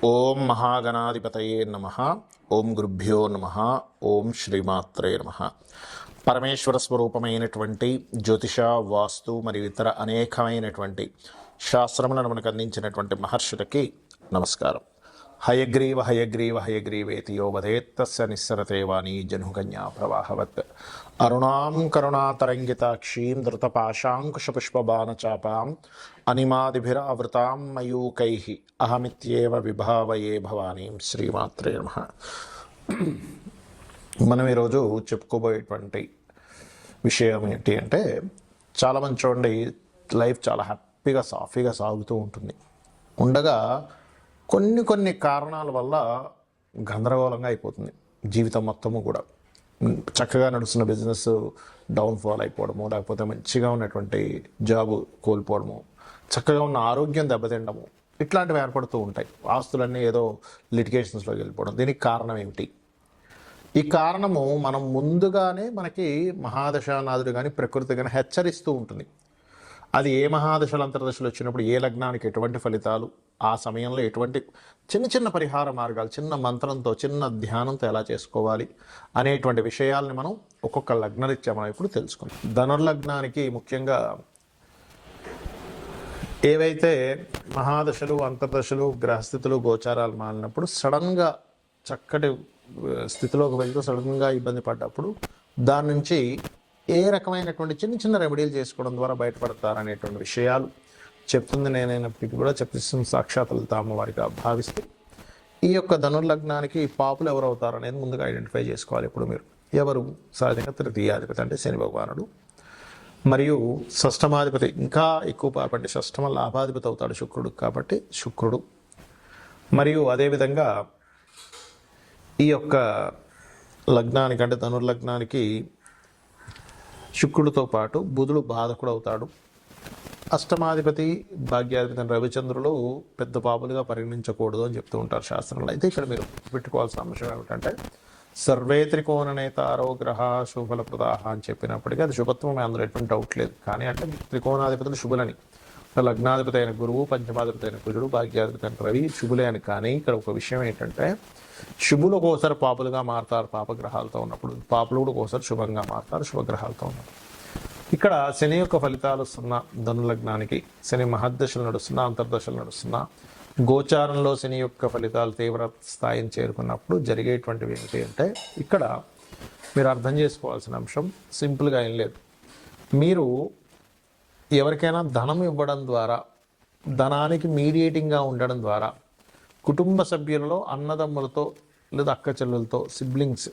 ఓం మహాగణాధిపతయే నమః. ఓం గురుభ్యో నమః. ఓం శ్రీమాత్రే నమః. పరమేశ్వర స్వరూపమైనటువంటి జ్యోతిష, వాస్తు మరియు ఇతర అనేకమైనటువంటి శాస్త్రములను మనకు అందించినటువంటి మహర్షులకి నమస్కారం. హయగ్రీవ హయగ్రీవ హయగ్రీవేతి యో వదేత్తస్య నిస్సరతే వాణీ జనుకన్యా ప్రవాహవత్. అరుణాం కరుణాతరంగితాక్షీం ధృతపాశాంకుశపుష్పబాణచాపాం అనిమాదిభిరావృతాం మయూకైః అహమిత్యేవ విభావయే భవానీం. శ్రీమాత్రే నమః. మనం ఈరోజు చెప్పుకోబోయేటువంటి విషయం ఏంటి అంటే, చాలామంది చూడండి, లైఫ్ చాలా హ్యాపీగా సాఫీగా సాగుతూ ఉంటుంది. ఉండగా కొన్ని కారణాల వల్ల గందరగోళంగా అయిపోతుంది జీవితం మొత్తము కూడా. చక్కగా నడుస్తున్న బిజినెస్ డౌన్ఫాల్ అయిపోవడము, లేకపోతే మంచిగా ఉన్నటువంటి జాబు కోల్పోవడము, చక్కగా ఉన్న ఆరోగ్యం దెబ్బతిండము, ఇట్లాంటివి ఏర్పడుతూ ఉంటాయి. ఆస్తులన్నీ ఏదో లిటిగేషన్స్లోకి వెళ్ళిపోవడం. దీనికి కారణం ఏమిటి? ఈ కారణము మనం ముందుగానే మనకి మహాదశానాథుడు కానీ ప్రకృతి కానీ హెచ్చరిస్తూ ఉంటుంది. అది ఏ మహాదశలు అంతర్దశలు వచ్చినప్పుడు ఏ లగ్నానికి ఎటువంటి ఫలితాలు, ఆ సమయంలో ఎటువంటి చిన్న పరిహార మార్గాలు, చిన్న మంత్రంతో చిన్న ధ్యానంతో ఎలా చేసుకోవాలి అనేటువంటి విషయాల్ని మనం ఒక్కొక్క లగ్నరీత్యా మనం ఇప్పుడు తెలుసుకుందాం. ధనుర్లగ్నానికి ముఖ్యంగా ఏవైతే మహాదశలు, అంతర్దశలు, గ్రహస్థితులు, గోచారాలు మారినప్పుడు సడన్గా చక్కటి స్థితిలోకి వెళ్తూ సడన్గా ఇబ్బంది పడ్డప్పుడు దాని నుంచి ఏ రకమైనటువంటి చిన్న రెమెడీలు చేసుకోవడం ద్వారా బయటపడతారనేటువంటి విషయాలు చెప్తుంది నేనైనప్పటికీ కూడా చెప్పిస్తుంది సాక్షాత్ లలిత అమ్మవారిగా భావిస్తూ, ఈ యొక్క ధనుర్లగ్నానికి పాపులు ఎవరు అవుతారు అనేది ముందుగా ఐడెంటిఫై చేసుకోవాలి. ఇప్పుడు మీరు ఎవరు? సహజంగా తృతీయాధిపతి అంటే శని భగవానుడు, మరియు షష్టమాధిపతి ఇంకా ఎక్కువ పాపండి, షష్టమ లాభాధిపతి అవుతాడు శుక్రుడు కాబట్టి శుక్రుడు. మరియు అదేవిధంగా ఈ యొక్క లగ్నానికి అంటే ధనుర్లగ్నానికి శుక్రుడితో పాటు బుధుడు బాధకుడు అవుతాడు. అష్టమాధిపతి భాగ్యాధిపతి రవిచంద్రులు పెద్ద పాపులుగా పరిగణించకూడదు అని చెప్తూ ఉంటారు శాస్త్రంలో. అయితే ఇక్కడ మీరు పెట్టుకోవాల్సిన అంశం ఏమిటంటే, సర్వే త్రికోణ నేతారో గ్రహ శుభల ప్రదాహ అని చెప్పినప్పటికీ అది శుభత్వం, అందులో ఎటువంటి డౌట్ లేదు. కానీ అంటే త్రికోణాధిపతులు శుభులని, లగ్నాధిపతి అయిన గురువు, పంచమాధిపతి అయిన కుజుడు, భాగ్యాధిపతి అయిన రవి శుభులే అని. కానీ ఇక్కడ ఒక విషయం ఏంటంటే, శుభులు ఒక్కోసారి పాపులుగా మారుతారు పాపగ్రహాలతో ఉన్నప్పుడు, పాపులు కూడా ఒక్కోసారి శుభంగా మారుతారు శుభగ్రహాలతో ఉన్నప్పుడు. ఇక్కడ శని యొక్క ఫలితాలు వస్తున్న ధనులగ్నానికి, శని మహద్దశలు నడుస్తున్నా, అంతర్దశలు నడుస్తున్నా, గోచారంలో శని యొక్క ఫలితాలు తీవ్ర స్థాయిని చేరుకున్నప్పుడు జరిగేటువంటివి ఏమిటి అంటే, ఇక్కడ మీరు అర్థం చేసుకోవాల్సిన అంశం సింపుల్గా ఏం లేదు. మీరు ఎవరికైనా ధనం ఇవ్వడం ద్వారా, ధనానికి మీడియేటింగ్గా ఉండడం ద్వారా, కుటుంబ సభ్యులలో అన్నదమ్ములతో లేదా అక్క చెల్లెలతో, సిబ్లింగ్స్,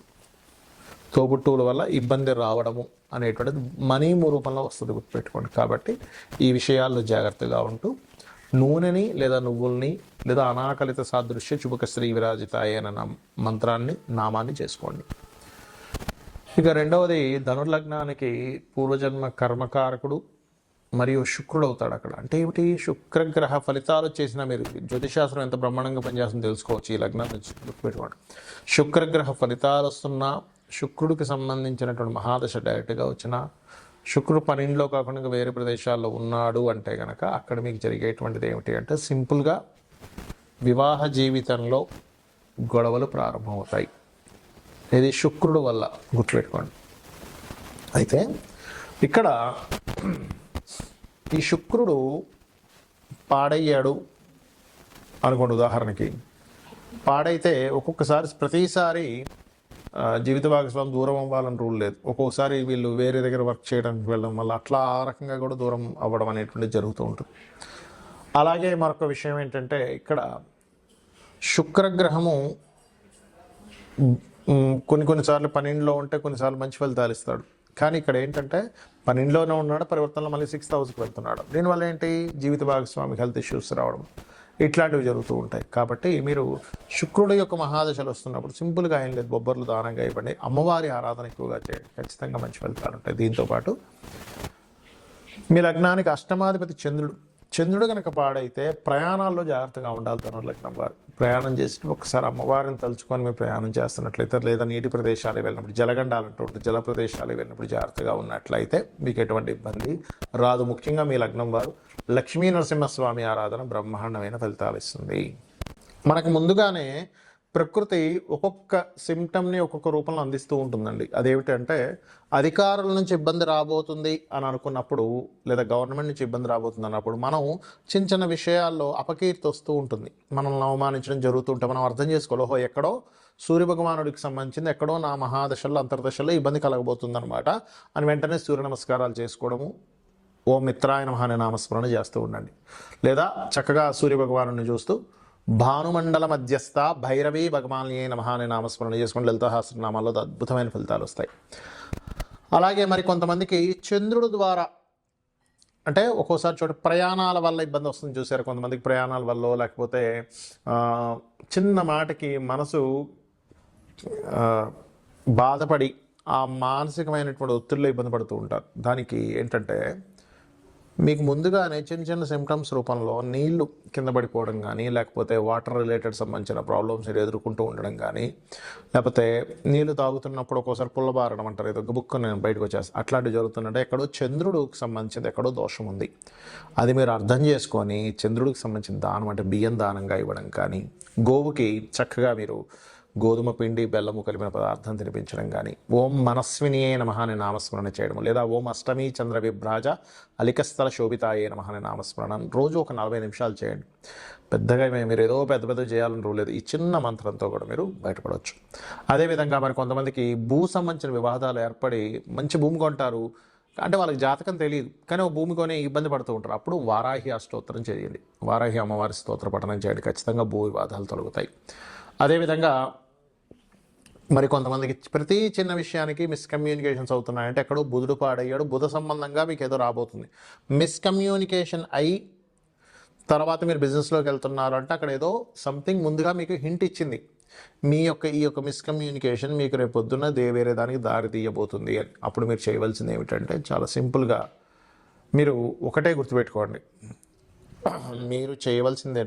తోబుట్టువుల వల్ల ఇబ్బంది రావడము అనేటువంటిది మనీ రూపంలో వస్తుంది, గుర్తుపెట్టుకోండి. కాబట్టి ఈ విషయాల్లో జాగ్రత్తగా ఉంటూ నూనెని లేదా నువ్వుల్ని లేదా అనాకలిత సాదృశ్య చుబక శ్రీ విరాజితాయ అన్న మంత్రాన్ని, నామాన్ని చేసుకోండి. ఇక రెండవది, ధనుర్లగ్నానికి పూర్వజన్మ కర్మకారకుడు మరియు శుక్రుడు అవుతాడు అక్కడ. అంటే ఏమిటి? శుక్రగ్రహ ఫలితాలు చేసిన, మీరు జ్యోతిశాస్త్రం ఎంత బ్రహ్మాండంగా పనిచేస్తుందో తెలుసుకోవచ్చు ఈ లగ్నాన్ని గుర్తుపెట్టుకోండి. శుక్రగ్రహ ఫలితాలు వస్తున్నా, శుక్రుడికి సంబంధించినటువంటి మహాదశ డైరెక్ట్గా వచ్చిన, శుక్రుడు పన్నెండులో కాకుండా వేరే ప్రదేశాల్లో ఉన్నాడు అంటే కనుక అక్కడ మీకు జరిగేటువంటిది ఏమిటి అంటే, సింపుల్గా వివాహ జీవితంలో గొడవలు ప్రారంభమవుతాయి. ఇది శుక్రుడు వల్ల, గుర్తుపెట్టుకోండి. అయితే ఇక్కడ ఈ శుక్రుడు పాడయ్యాడు అనుకోండి, ఉదాహరణకి పాడైతే ఒక్కొక్కసారి ప్రతిసారి జీవిత భాగస్వామి దూరం అవ్వాలని రూల్ లేదు. ఒక్కొక్కసారి వీళ్ళు వేరే దగ్గర వర్క్ చేయడానికి వెళ్ళడం వల్ల అట్లా ఆ రకంగా కూడా దూరం అవ్వడం అనేటువంటిది జరుగుతూ ఉంటుంది. అలాగే మరొక విషయం ఏంటంటే, ఇక్కడ శుక్రగ్రహము కొన్నిసార్లు పన్నెండులో ఉంటే కొన్నిసార్లు మంచి ఫలితాలు ఇస్తాడు. కానీ ఇక్కడ ఏంటంటే, పన్నెండులోనే ఉన్నాడు, పరివర్తనలో మళ్ళీ 6th హౌస్కి వెళ్తున్నాడు. దీనివల్ల ఏంటి? జీవిత భాగస్వామికి హెల్త్ ఇష్యూస్ రావడం ఇట్లాంటివి జరుగుతూ ఉంటాయి. కాబట్టి మీరు శుక్రుడు యొక్క మహాదశలు వస్తున్నప్పుడు సింపుల్గా ఏం లేదు, బొబ్బర్లు దానంగా ఇవ్వండి, అమ్మవారి ఆరాధన ఎక్కువగా చేయండి, ఖచ్చితంగా మంచి ఫలితాలు ఉంటాయి. దీంతోపాటు మీ లగ్నానికి అష్టమాధిపతి చంద్రుడు కనుక పాడైతే ప్రయాణాల్లో జాగ్రత్తగా ఉండాలి. ధనుర్లగ్నం వారు ప్రయాణం చేసి ఒకసారి అమ్మవారిని తలుచుకొని మీరు ప్రయాణం చేస్తున్నట్లయితే, లేదా నీటి ప్రదేశాలు వెళ్ళినప్పుడు, జలగండాలు అంటూ జల ప్రదేశాలు వెళ్ళినప్పుడు జాగ్రత్తగా ఉన్నట్లయితే మీకు ఎటువంటి ఇబ్బంది రాదు. ముఖ్యంగా మీ లగ్నం వారు లక్ష్మీ నరసింహస్వామి ఆరాధన బ్రహ్మాండమైన ఫలితాలు ఇస్తుంది. మనకు ముందుగానే ప్రకృతి ఒక్కొక్క సిమ్టమ్ని ఒక్కొక్క రూపంలో అందిస్తూ ఉంటుందండి. అదేమిటంటే అధికారుల నుంచి ఇబ్బంది రాబోతుంది అని అనుకున్నప్పుడు, లేదా గవర్నమెంట్ నుంచి ఇబ్బంది రాబోతుంది అన్నప్పుడు మనం చిన్న చిన్న విషయాల్లో అపకీర్తి వస్తూ ఉంటుంది, మనల్ని అవమానించడం జరుగుతూ ఉంటే మనం అర్థం చేసుకోవాలి, ఓహో ఎక్కడో సూర్యభగవానుడికి సంబంధించింది ఎక్కడో నా మహాదశల్లో అంతర్దశల్లో ఇబ్బంది కలగబోతుంది అనమాట అని వెంటనే సూర్య నమస్కారాలు చేసుకోవడము, ఓం మిత్రాయ నమః అనే నామస్మరణ చేస్తూ ఉండండి. లేదా చక్కగా సూర్యభగవాను చూస్తూ భానుమండల మధ్యస్థ భైరవీ భగవాన్యే నమః అనే నామస్మరణ చేసుకుని లలితా సహస్రనామాల్లో అద్భుతమైన ఫలితాలు వస్తాయి. అలాగే మరి కొంతమందికి చంద్రుడు ద్వారా, అంటే ఒక్కోసారి చోట ప్రయాణాల వల్ల ఇబ్బంది వస్తుంది చూసారు, కొంతమందికి ప్రయాణాల వల్ల లేకపోతే చిన్న మాటకి మనసు బాధపడి ఆ మానసికమైనటువంటి ఒత్తిడిలో ఇబ్బంది పడుతూ ఉంటారు. దానికి ఏంటంటే మీకు ముందుగానే చిన్న చిన్న సిమ్టమ్స్ రూపంలో నీళ్లు కింద పడిపోవడం కానీ, లేకపోతే వాటర్ రిలేటెడ్ సంబంధించిన ప్రాబ్లమ్స్ ఎదుర్కొంటూ ఉండడం కానీ, లేకపోతే నీళ్లు తాగుతున్నప్పుడు ఒక్కోసారి పుల్లబారడం అంటారు, ఏదో బుక్ నేను బయటకు వచ్చేస్తాను, అట్లాంటివి జరుగుతుందంటే ఎక్కడో చంద్రుడికి సంబంధించింది ఎక్కడో దోషం ఉంది. అది మీరు అర్థం చేసుకొని చంద్రుడికి సంబంధించిన దానం అంటే బియ్యం దానంగా ఇవ్వడం కానీ, గోవుకి చక్కగా మీరు గోధుమ పిండి బెల్లము కలిపిన పదార్థం తినిపించడం కానీ, ఓం మనస్వినియే నమః అనే నామస్మరణ చేయడం, లేదా ఓం అష్టమి చంద్ర విభ్రాజ అలికస్థల శోభితాయే నమః అనే నామస్మరణ రోజు ఒక 40 నిమిషాలు చేయండి. పెద్దగా మీరు ఏదో పెద్ద చేయాలని రూల్ లేదు, ఈ చిన్న మంత్రంతో కూడా మీరు బయటపడవచ్చు. అదేవిధంగా మరి కొంతమందికి భూ సంబంధించిన వివాదాలు ఏర్పడి మంచి భూమి కొంటారు, అంటే వాళ్ళకి జాతకం తెలియదు కానీ భూమి కొని ఇబ్బంది పడుతూ ఉంటారు, అప్పుడు వారాహి అష్టోత్తరం చేయండి, వారాహి అమ్మవారి స్తోత్ర పఠనం చేయండి, ఖచ్చితంగా భూ వివాదాలు తొలగుతాయి. అదేవిధంగా మరి కొంతమందికి ప్రతి చిన్న విషయానికి మిస్కమ్యూనికేషన్స్ అవుతున్నాయంటే ఎక్కడో బుధుడు పాడయ్యాడు, బుధ సంబంధంగా మీకు ఏదో రాబోతుంది, మిస్కమ్యూనికేషన్ అయి తర్వాత మీరు బిజినెస్లోకి వెళ్తున్నారు అంటే అక్కడ ఏదో సంథింగ్ ముందుగా మీకు హింట్ ఇచ్చింది, మీ యొక్క ఈ యొక్క మిస్కమ్యూనికేషన్ మీకు రేపు పొద్దున్న వేరే దానికి దారి తీయబోతుంది అని. అప్పుడు మీరు చేయవలసింది ఏమిటంటే చాలా సింపుల్గా మీరు ఒకటే గుర్తుపెట్టుకోండి, మీరు చేయవలసింది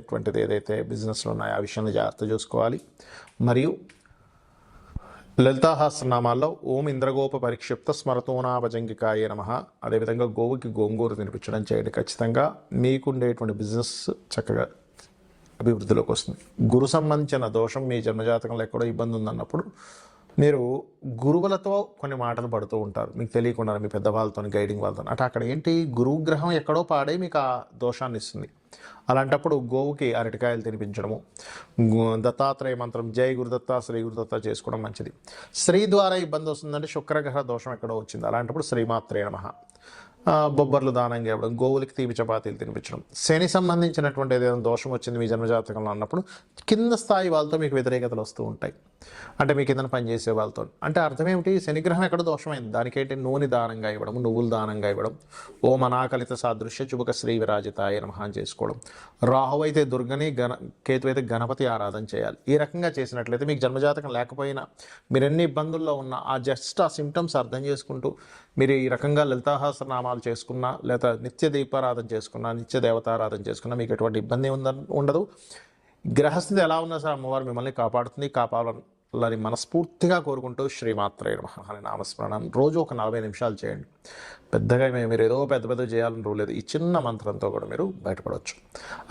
ఏదైతే బిజినెస్లో ఉన్నాయో ఆ విషయాన్ని జాగ్రత్త చూసుకోవాలి. మరియు లలితా సహస్రనామాల్లో ఓం ఇంద్రగోప పరిక్షిప్త స్మరతోనాభజంగికాయే నమః, అదేవిధంగా గోవుకి గోంగూర తినిపించడం చేయండి. ఖచ్చితంగా మీకుండేటువంటి బిజినెస్ చక్కగా అభివృద్ధిలోకి వస్తుంది. గురు సంబంధించిన దోషం మీ జన్మజాతకంలో ఎక్కడో ఇబ్బంది ఉందన్నప్పుడు మీరు గురువులతో కొన్ని మాటలు పడుతూ ఉంటారు, మీకు తెలియకుండా మీ పెద్దవాళ్ళతో గైడింగ్ వాళ్ళతో, అంటే అక్కడ ఏంటి గురువు గ్రహం ఎక్కడో పాడే మీకు ఆ దోషాన్ని ఇస్తుంది. అలాంటప్పుడు గోవుకి అరటికాయలు తినిపించడము, దత్తాత్రేయ మంత్రం జై గురుదత్త శ్రీ గురుదత్త చేసుకోవడం మంచిది. స్త్రీ ద్వారా ఇబ్బంది వస్తుందంటే శుక్రగ్రహ దోషం ఎక్కడో వచ్చింది, అలాంటప్పుడు శ్రీమాత్రే నమః, బొబ్బర్లు దానంగా ఇవ్వడం, గోవులకి తీపి చపాతీలు తినిపించడం. శని సంబంధించినటువంటి ఏదైనా దోషం వచ్చింది మీ జన్మజాతకంలో అన్నప్పుడు కింద స్థాయి వాళ్ళతో మీకు వ్యతిరేకతలు వస్తూ ఉంటాయి, అంటే మీ కింద పనిచేసే వాళ్ళతో, అంటే అర్థం ఏమిటి, శనిగ్రహం ఎక్కడ దోషమైంది, దానికేంటి నూనె దానంగా ఇవ్వడం, నువ్వులు దానంగా ఇవ్వడం, ఓం అనాకలిత సాదృశ్య చుబుక శ్రీ విరాజితాయ నమః అని చేసుకోవడం, రాహు అయితే దుర్గని, కేతు అయితే గణపతి ఆరాధన చేయాలి. ఈ రకంగా చేసినట్లయితే మీకు జన్మజాతకం లేకపోయినా మీరు ఎన్ని ఇబ్బందుల్లో ఉన్నా ఆ జస్ట్ ఆ సిమ్టమ్స్ అర్థం చేసుకుంటూ మీరు ఈ రకంగా లలితాసహస్రనామాలు చేసుకున్నా, లేదా నిత్య దీపారాధన చేసుకున్నా, నిత్య దేవతారాధన చేసుకున్నా మీకు ఎటువంటి ఇబ్బంది ఉండదు. గ్రహస్థితి ఎలా ఉన్నా సరే అమ్మవారు మిమ్మల్ని కాపాడుతుంది, కాపాడాలని మనస్ఫూర్తిగా కోరుకుంటూ శ్రీమాత్రే నమః అనే నామస్మరణ రోజు ఒక 40 నిమిషాలు చేయండి. పెద్దగా మీరు ఏదో పెద్ద చేయాలని రూల్ లేదు, ఈ చిన్న మంత్రంతో కూడా మీరు బయటపడవచ్చు.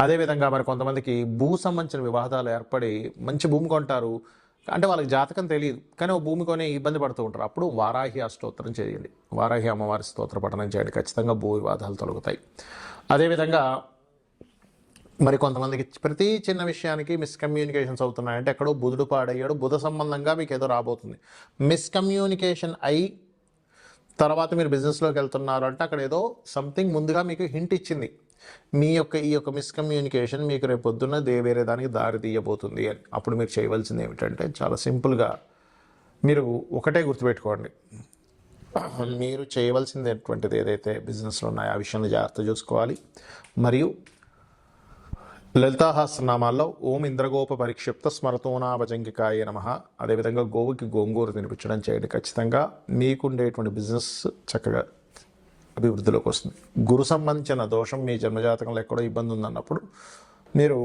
అదేవిధంగా మరి కొంతమందికి భూ సంబంధించిన వివాదాలు ఏర్పడి మంచి భూమి కొంటారు, అంటే వాళ్ళకి జాతకం తెలియదు కానీ భూమి కొని ఇబ్బంది పడుతూ ఉంటారు, అప్పుడు వారాహి అష్టోత్తరం చేయండి, వారాహి అమ్మవారి స్తోత్ర పఠనం చేయండి, ఖచ్చితంగా భూ వివాదాలు తొలగుతాయి. అదేవిధంగా మరి కొంతమందికి ప్రతి చిన్న విషయానికి మిస్కమ్యూనికేషన్స్ అవుతున్నాయంటే ఎక్కడో బుధుడు పాడయ్యాడు, బుధ సంబంధంగా మీకు ఏదో రాబోతుంది, మిస్కమ్యూనికేషన్ అయి తర్వాత మీరు బిజినెస్లోకి వెళ్తున్నారు అంటే అక్కడ ఏదో సంథింగ్ ముందుగా మీకు హింట్ ఇచ్చింది, మీ యొక్క ఈ యొక్క మిస్కమ్యూనికేషన్ మీకు రేపు పొద్దున్న వేరే దానికి దారి తీయబోతుంది అని. అప్పుడు మీరు చేయవలసింది ఏమిటంటే చాలా సింపుల్గా మీరు ఒకటే గుర్తుపెట్టుకోండి, మీరు చేయవలసింది ఏదైతే బిజినెస్లో ఉన్నాయో ఆ విషయాన్ని జాగ్రత్త చూసుకోవాలి. మరియు లలితా సహస్రనామాల్లో ఓం ఇంద్రగోప పరిక్షిప్త స్మరతోనాభజంగికాయే నమః, అదేవిధంగా గోవుకి గోంగూర తినిపించడం చేయండి. ఖచ్చితంగా మీకుండేటువంటి బిజినెస్ చక్కగా అభివృద్ధిలోకి వస్తుంది. గురు సంబంధించిన దోషం మీ జన్మజాతకంలో ఎక్కడో ఇబ్బంది ఉందన్నప్పుడు మీరు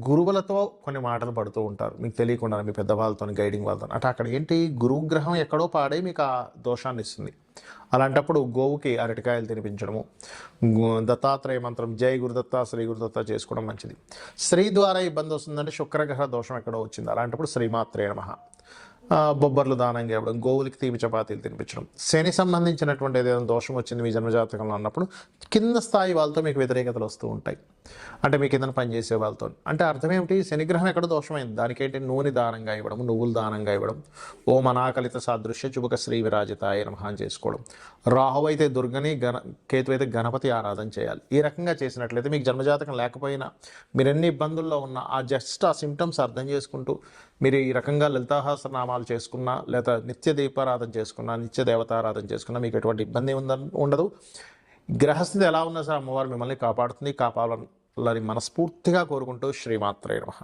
గురువులతో కొన్ని మాటలు పడుతూ ఉంటారు, మీకు తెలియకుండా మీ పెద్దవాళ్ళతో గైడింగ్ వాళ్ళతో, అంటే అక్కడ ఏంటి గురువు గ్రహం ఎక్కడో పాడే మీకు ఆ దోషాన్ని ఇస్తుంది. అలాంటప్పుడు గోవుకి అరటికాయలు తినిపించడము, దత్తాత్రేయ మంత్రం జై గురుదత్త శ్రీ గురుదత్త చేసుకోవడం మంచిది. స్త్రీ ద్వారా ఇబ్బంది వస్తుందంటే శుక్రగ్రహ దోషం ఎక్కడో వచ్చింది, అలాంటప్పుడు శ్రీమాత్రే నమః. బొబ్బర్లు దానంగా ఇవ్వడం, గోవులకి తీపి చపాతీలు తినిపించడం. శని సంబంధించినటువంటి ఏదైనా దోషం వచ్చింది మీ జన్మజాతకంలో అన్నప్పుడు కింద స్థాయి వాళ్ళతో మీకు వ్యతిరేకతలు వస్తూ ఉంటాయి, అంటే మీ కింద పనిచేసే వాళ్ళతో. అంటే అర్థం ఏమిటి, శనిగ్రహం ఎక్కడ దోషమైంది, దానికేంటి నూనె దానంగా ఇవ్వడం, నువ్వులు దానంగా ఇవ్వడం, ఓం అనాకలిత సాదృశ్య చుబక శ్రీ విరాజితాయ నమః అని చేసుకోవడం. రాహు అయితే దుర్గని, కేతు అయితే గణపతి ఆరాధన చేయాలి. ఈ రకంగా చేసినట్లయితే మీకు జన్మజాతకం లేకపోయినా మీరు ఎన్ని ఇబ్బందుల్లో ఉన్నా ఆ సిమ్టమ్స్ అర్థం చేసుకుంటూ మీరు ఈ రకంగా లలితాసహస్రనామాలు చేసుకున్నా, లేదా నిత్య దీపారాధన చేసుకున్నా, నిత్య దేవతారాధన చేసుకున్నా మీకు ఎటువంటి ఇబ్బంది ఉండదు. గ్రహస్థితి ఎలా ఉన్నా సరే అమ్మవారు మిమ్మల్ని కాపాడుతుంది, కాపాడాలని మనస్ఫూర్తిగా కోరుకుంటూ శ్రీమాత్రే నమః.